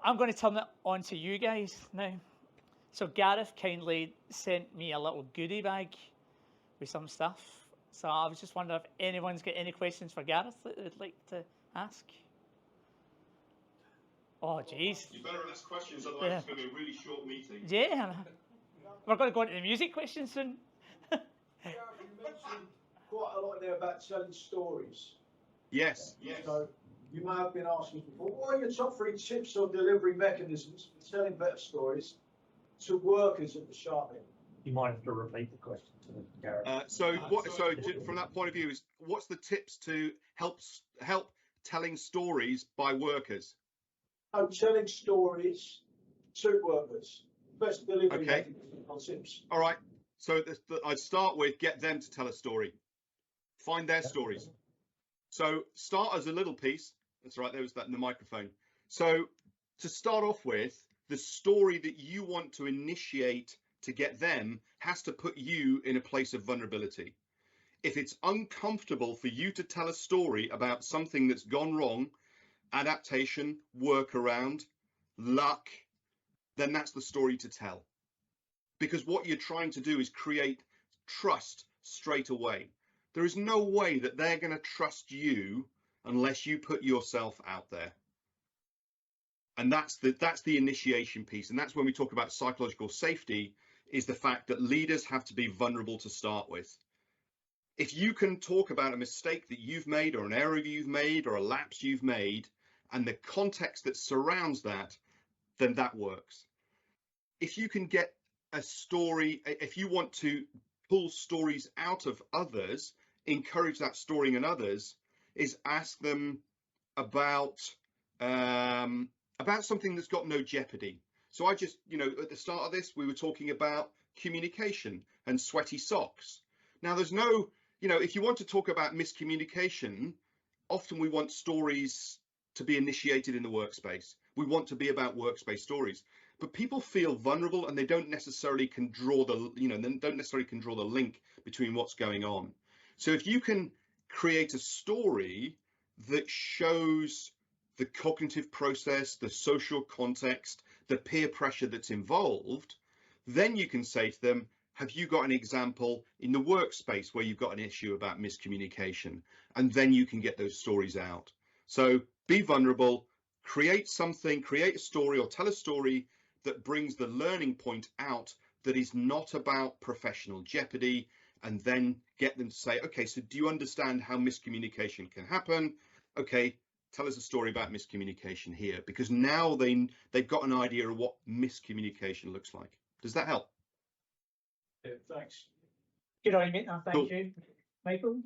I'm going to turn it on to you guys now. So Gareth kindly sent me a little goodie bag with some stuff. So I was just wondering if anyone's got any questions for Gareth that they'd like to ask. Oh, jeez. You better ask questions, otherwise it's going to be a really short meeting. Yeah. We're going to go into the music questions soon. Gareth, you mentioned quite a lot there about telling stories. Yes. So you may have been asking before, what are your top 3 tips or delivery mechanisms for telling better stories to workers at the sharp end? You might have to repeat the question to Gareth. So from that point of view, is what's the tips to help telling stories by workers? Oh, telling stories to workers. Best delivery tips. All right. So I'd start with get them to tell a story. Find their stories. So start as a little piece. That's right. There was that in the microphone. So to start off with, the story that you want to initiate to get them has to put you in a place of vulnerability. If it's uncomfortable for you to tell a story about something that's gone wrong, adaptation, workaround, luck, then that's the story to tell. Because what you're trying to do is create trust straight away. There is no way that they're going to trust you unless you put yourself out there. And that's the initiation piece. And that's when we talk about psychological safety, is the fact that leaders have to be vulnerable to start with. If you can talk about a mistake that you've made, or an error you've made, or a lapse you've made, and the context that surrounds that, then that works. If you can get a story, if you want to pull stories out of others, encourage that story in others, is ask them about something that's got no jeopardy. So I just, at the start of this, we were talking about communication and sweaty socks. Now there's no, if you want to talk about miscommunication, often we want stories to be initiated in the workspace. We want to be about workspace stories, but people feel vulnerable and they don't necessarily can draw the, link between what's going on. So if you can create a story that shows the cognitive process, the social context, the peer pressure that's involved, then you can say to them, have you got an example in the workspace where you've got an issue about miscommunication? And then you can get those stories out. So be vulnerable, create a story or tell a story that brings the learning point out that is not about professional jeopardy, and then get them to say, okay, so do you understand how miscommunication can happen? Okay, tell us a story about miscommunication here, because now they've got an idea of what miscommunication looks like. Does that help? Yeah, thanks. Good on you, thank Cool. you. Michael?